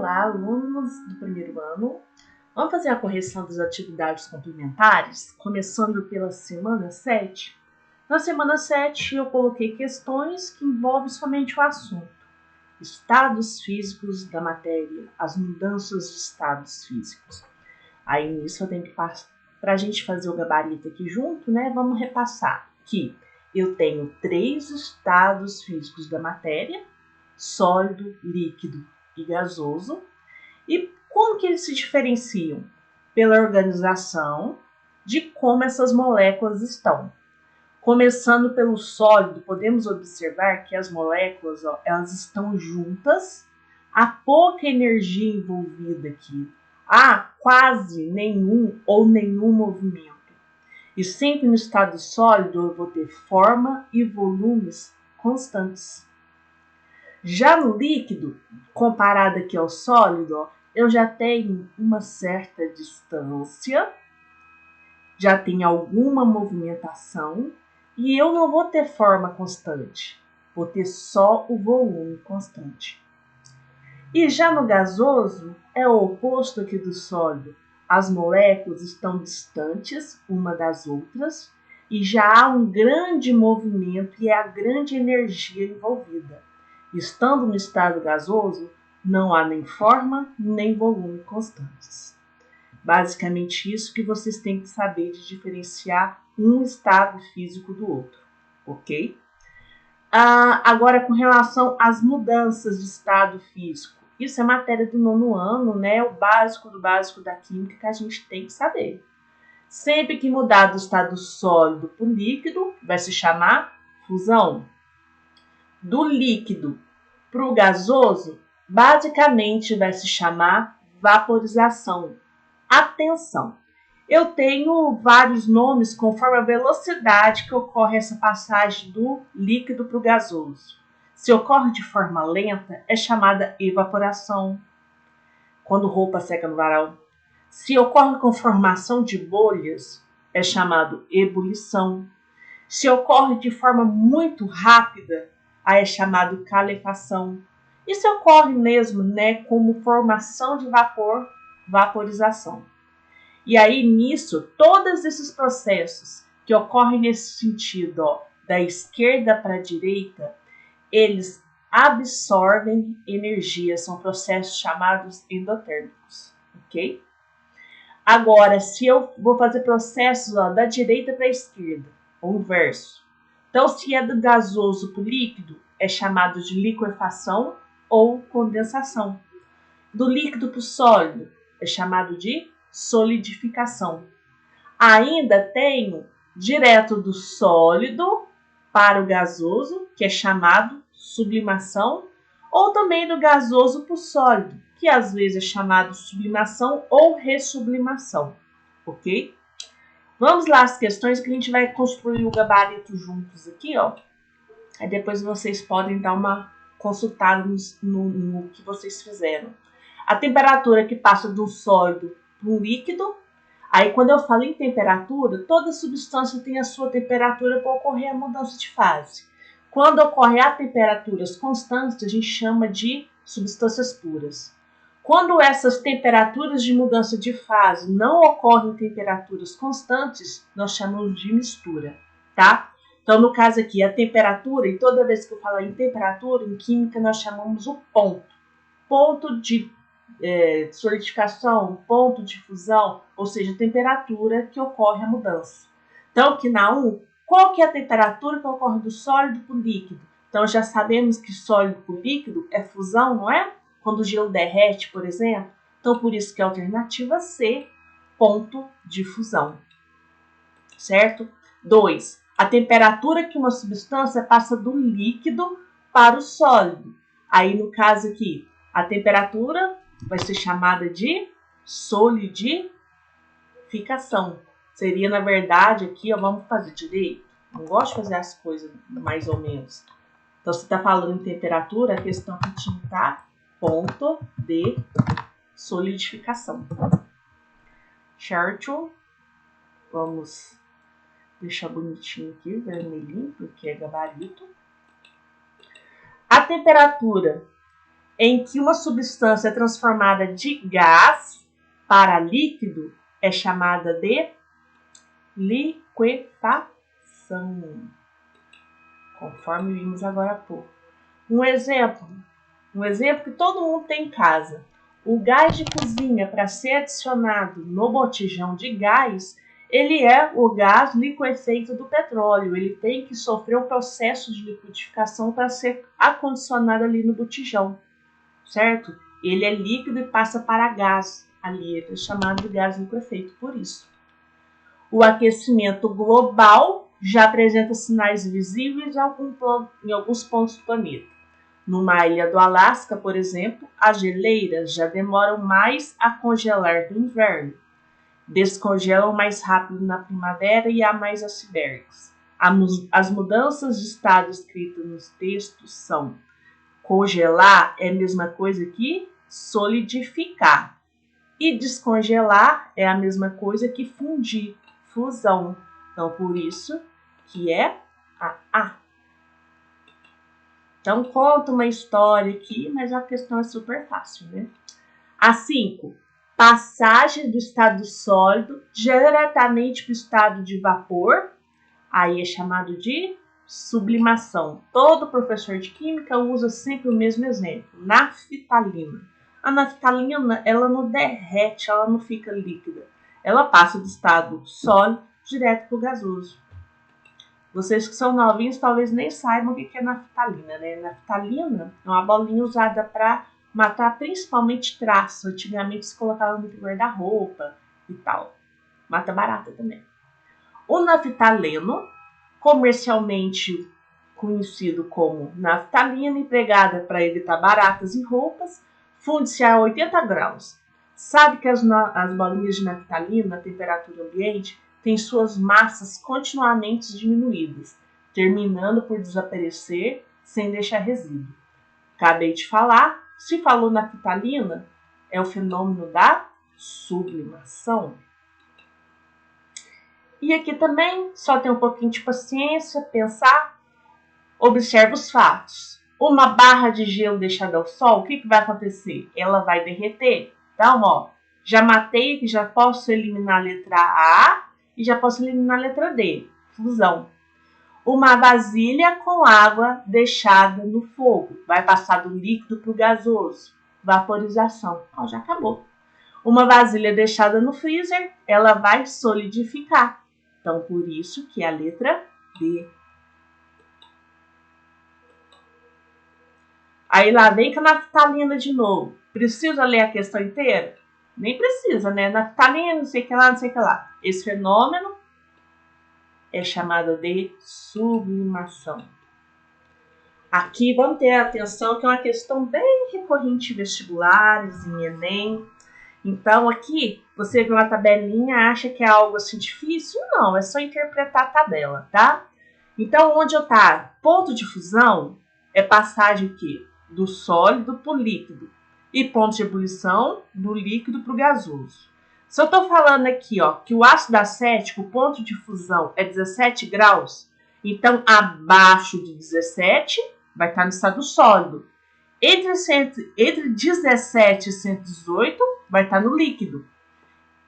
Olá, alunos do primeiro ano. Vamos fazer a correção das atividades complementares, começando pela semana 7. Na semana 7, eu coloquei questões que envolvem somente o assunto: estados físicos da matéria, as mudanças de estados físicos. Aí nisso eu tenho que passar, para a gente fazer o gabarito aqui junto, né? Vamos repassar que eu tenho 3 estados físicos da matéria: sólido, líquido e gasoso. E como que eles se diferenciam? Pela organização de como essas moléculas estão. Começando pelo sólido, podemos observar que as moléculas, elas estão juntas, há pouca energia envolvida aqui, há quase nenhum ou nenhum movimento. E sempre no estado sólido eu vou ter forma e volumes constantes. Já no líquido, comparado aqui ao sólido, eu já tenho uma certa distância, já tem alguma movimentação e eu não vou ter forma constante, vou ter só o volume constante. E já no gasoso, é o oposto aqui do sólido. As moléculas estão distantes uma das outras e já há um grande movimento e a grande energia envolvida. Estando no estado gasoso, não há nem forma nem volume constantes. Basicamente isso que vocês têm que saber de diferenciar um estado físico do outro, ok? Agora, com relação às mudanças de estado físico, isso é matéria do 9º ano, né? O básico do básico da química que a gente tem que saber. Sempre que mudar do estado sólido para o líquido, vai se chamar fusão. Do líquido para o gasoso, basicamente vai se chamar vaporização. Atenção! Eu tenho vários nomes conforme a velocidade que ocorre essa passagem do líquido para o gasoso. Se ocorre de forma lenta, é chamada evaporação, quando roupa seca no varal. Se ocorre com formação de bolhas, é chamado ebulição. Se ocorre de forma muito rápida, aí é chamado calefação. E se ocorre mesmo, né, como formação de vapor, vaporização. E aí, nisso, todos esses processos que ocorrem nesse sentido, da esquerda para a direita, eles absorvem energia, são processos chamados endotérmicos, ok? Agora, se eu vou fazer processos da direita para a esquerda, o inverso. Então, se é do gasoso para o líquido, é chamado de liquefação ou condensação. Do líquido para o sólido, é chamado de solidificação. Ainda tenho direto do sólido para o gasoso, que é chamado sublimação, ou também do gasoso para o sólido, que às vezes é chamado sublimação ou ressublimação, ok? Vamos lá as questões que a gente vai construir o gabarito juntos aqui, ó. Aí depois vocês podem dar uma consultada no que vocês fizeram. A temperatura que passa do sólido para um líquido. Aí quando eu falo em temperatura, toda substância tem a sua temperatura para ocorrer a mudança de fase. Quando ocorre a temperaturas constantes, a gente chama de substâncias puras. Quando essas temperaturas de mudança de fase não ocorrem em temperaturas constantes, nós chamamos de mistura, tá? Então, no caso aqui, a temperatura, e toda vez que eu falo em temperatura, em química, nós chamamos o ponto. Ponto de solidificação, ponto de fusão, ou seja, temperatura que ocorre a mudança. Então, aqui na 1, qual que é a temperatura que ocorre do sólido para o líquido? Então, já sabemos que sólido para o líquido é fusão, não é? Quando o gelo derrete, por exemplo. Então, por isso que a alternativa C, ponto de fusão. Certo? 2. A temperatura que uma substância passa do líquido para o sólido. Aí, no caso aqui, a temperatura vai ser chamada de solidificação. Seria, na verdade, aqui, ó, vamos fazer direito. Não gosto de fazer as coisas mais ou menos. Então, se está falando em temperatura, a questão que tinha tá ponto de solidificação. Certo? Vamos deixar bonitinho aqui, vermelhinho, porque é gabarito. A temperatura em que uma substância é transformada de gás para líquido é chamada de liquefação, conforme vimos agora há pouco. Um exemplo que todo mundo tem em casa. O gás de cozinha, para ser adicionado no botijão de gás, ele é o gás liquefeito do petróleo. Ele tem que sofrer um processo de liquidificação para ser acondicionado ali no botijão, certo? Ele é líquido e passa para gás ali, ele é chamado de gás liquefeito por isso. O aquecimento global já apresenta sinais visíveis em alguns pontos do planeta. Numa ilha do Alasca, por exemplo, as geleiras já demoram mais a congelar no inverno. Descongelam mais rápido na primavera e há mais icebergs. As mudanças de estado escritas nos textos são: congelar é a mesma coisa que solidificar. E descongelar é a mesma coisa que fundir, fusão. Então, por isso que é a A. Então, conta uma história aqui, mas a questão é super fácil, né? A 5. Passagem do estado sólido diretamente para o estado de vapor. Aí é chamado de sublimação. Todo professor de química usa sempre o mesmo exemplo. Naftalina. A naftalina, ela não derrete, ela não fica líquida. Ela passa do estado sólido direto para o gasoso. Vocês que são novinhos talvez nem saibam o que é naftalina, né? Naftalina é uma bolinha usada para matar principalmente traço. Antigamente se colocava muito guarda-roupa e tal. Mata barata também. O naftaleno, comercialmente conhecido como naftalina, empregada para evitar baratas e roupas, funde-se a 80 graus. Sabe que as bolinhas de naftalina, a temperatura ambiente, têm suas massas continuamente diminuídas, terminando por desaparecer sem deixar resíduo. Acabei de falar, se falou naftalina, é o fenômeno da sublimação. E aqui também, só tem um pouquinho de paciência, pensar, observa os fatos. Uma barra de gelo deixada ao sol, o que vai acontecer? Ela vai derreter. Então, ó, já matei aqui, já posso eliminar a letra A e já posso eliminar a letra D, fusão. Uma vasilha com água deixada no fogo, vai passar do líquido para o gasoso, vaporização. Ó, já acabou. Uma vasilha deixada no freezer, ela vai solidificar. Então, por isso que é a letra D. Aí lá vem com a naftalina de novo. Precisa ler a questão inteira? Nem precisa, né? Naftalina, não sei o que lá, não sei o que lá. Esse fenômeno é chamado de sublimação. Aqui vamos ter atenção que é uma questão bem recorrente em vestibulares, em Enem. Então aqui você vê uma tabelinha, acha que é algo assim difícil? Não, é só interpretar a tabela, tá? Então onde eu tá? Ponto de fusão é passagem o quê? Do sólido para o líquido. E ponto de ebulição do líquido para o gasoso. Se eu estou falando aqui, ó, que o ácido acético, o ponto de fusão é 17 graus, então abaixo de 17 vai estar no estado sólido. Entre 17 e 118 vai estar no líquido.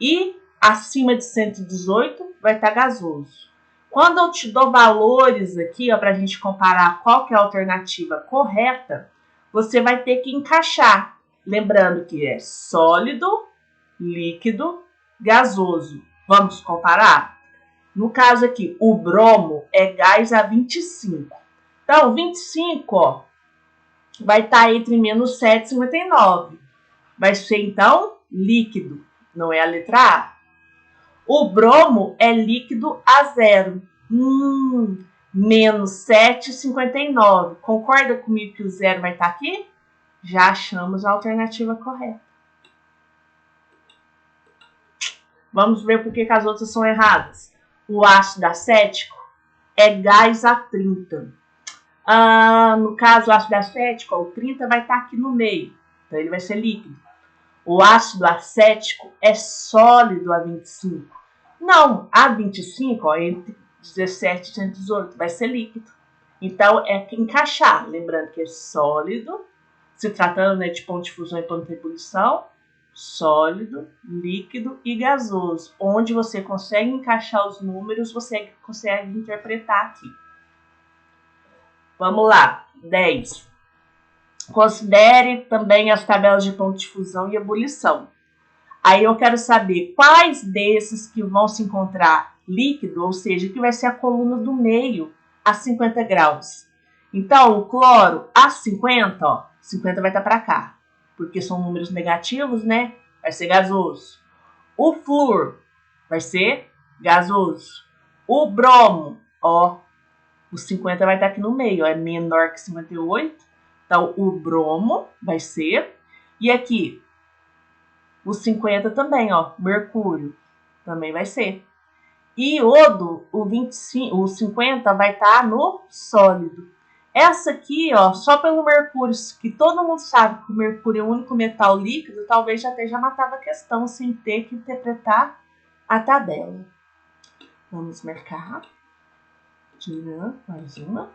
E acima de 118 vai estar gasoso. Quando eu te dou valores aqui, para a gente comparar qual que é a alternativa correta, você vai ter que encaixar. Lembrando que é sólido, líquido, gasoso. Vamos comparar? No caso aqui, o bromo é gás a 25. Então, 25, ó, vai estar entre menos 7,59. Vai ser, então, líquido. Não é a letra A. O bromo é líquido a zero. Menos 7,59. Concorda comigo que o zero vai estar aqui? Já achamos a alternativa correta. Vamos ver por que as outras são erradas. O ácido acético é gás a 30. No caso, o ácido acético, o 30 vai estar aqui no meio. Então, ele vai ser líquido. O ácido acético é sólido a 25. Não, a 25, ó, entre 17 e 118, vai ser líquido. Então, é que encaixar. Lembrando que é sólido, se tratando, né, de ponto de fusão e ponto de ebulição, sólido, líquido e gasoso. Onde você consegue encaixar os números, você consegue interpretar aqui. Vamos lá, 10. Considere também as tabelas de ponto de fusão e ebulição. Aí eu quero saber quais desses que vão se encontrar líquido, ou seja, que vai ser a coluna do meio a 50 graus. Então, o cloro a 50, ó, 50 vai estar para cá, porque são números negativos, né? Vai ser gasoso. O flúor vai ser gasoso. O bromo, ó, o 50 vai estar aqui no meio, ó, é menor que 58. Então, o bromo vai ser. E aqui, o 50 também, ó, mercúrio, também vai ser. E iodo, o 50 vai estar no sólido. Essa aqui, ó, só pelo mercúrio, que todo mundo sabe que o mercúrio é o único metal líquido, talvez já matava a questão sem ter que interpretar a tabela. Vamos marcar. Mais uma.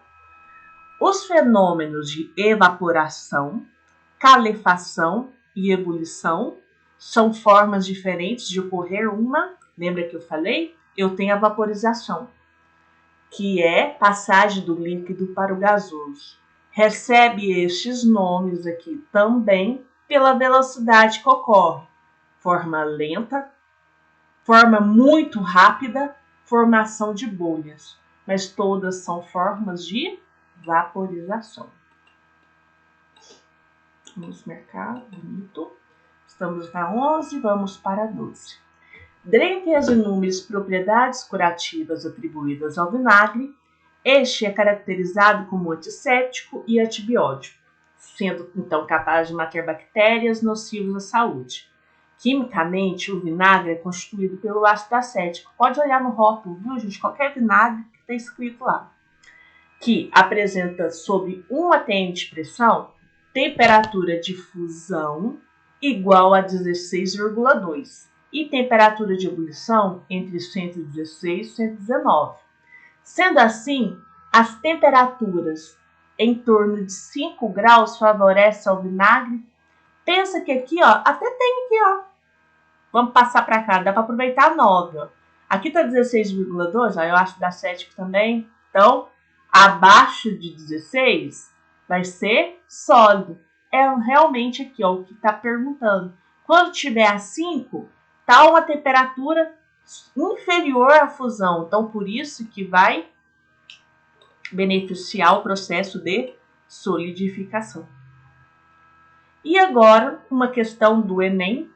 Os fenômenos de evaporação, calefação e ebulição são formas diferentes de ocorrer uma, lembra que eu falei? Eu tenho a vaporização, que é passagem do líquido para o gasoso. Recebe estes nomes aqui também pela velocidade que ocorre. Forma lenta, forma muito rápida, formação de bolhas. Mas todas são formas de vaporização. Vamos marcar, bonito. Estamos na 11, vamos para a 12. Dentre as inúmeras propriedades curativas atribuídas ao vinagre, este é caracterizado como antisséptico e antibiótico, sendo então capaz de matar bactérias nocivas à saúde. Quimicamente, o vinagre é constituído pelo ácido acético. Pode olhar no rótulo, viu, gente? Qualquer vinagre que está escrito lá. Que apresenta, sob um atm de pressão, temperatura de fusão igual a 16,2 e temperatura de ebulição entre 116 e 119. Sendo assim, as temperaturas em torno de 5 graus favorecem ao vinagre. Pensa que aqui, ó, até tem aqui, ó. Vamos passar para cá, dá para aproveitar 9, ó. Aqui está 16,2, ó, eu acho que dá 7 também. Então, abaixo de 16 vai ser sólido. É realmente aqui, ó, o que está perguntando. Quando tiver a 5, está uma temperatura inferior à fusão. Então, por isso que vai beneficiar o processo de solidificação. E agora, uma questão do Enem.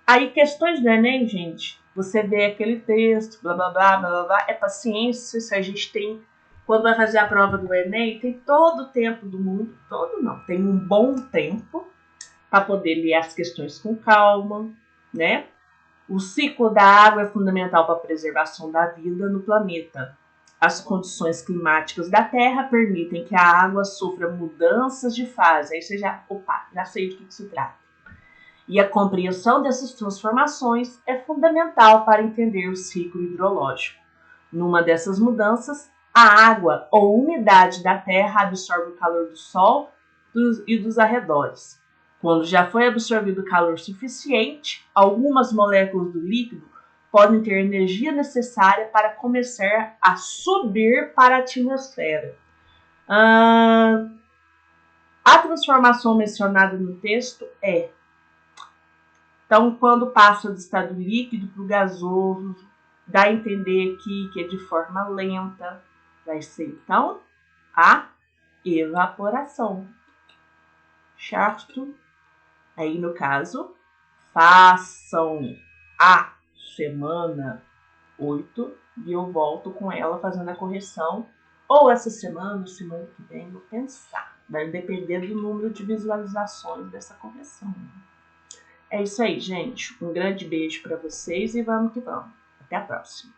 Aí, questões do Enem, gente, você vê aquele texto, blá, blá, blá, blá, blá, é paciência, se a gente tem, quando vai fazer a prova do Enem, tem todo o tempo do mundo, todo não, tem um bom tempo para poder ler as questões com calma, né? O ciclo da água é fundamental para a preservação da vida no planeta. As condições climáticas da Terra permitem que a água sofra mudanças de fase. Aí você já sei do que se trata. E a compreensão dessas transformações é fundamental para entender o ciclo hidrológico. Numa dessas mudanças, a água ou umidade da Terra absorve o calor do Sol e dos arredores. Quando já foi absorvido calor suficiente, algumas moléculas do líquido podem ter energia necessária para começar a subir para a atmosfera. A transformação mencionada no texto é: então, quando passa do estado líquido para o gasoso, dá a entender aqui que é de forma lenta, vai ser então a evaporação. Certo? Aí, no caso, façam a semana 8 e eu volto com ela fazendo a correção. Ou essa semana, ou semana que vem, vou pensar. Vai depender do número de visualizações dessa correção. É isso aí, gente. Um grande beijo para vocês e vamos que vamos. Até a próxima.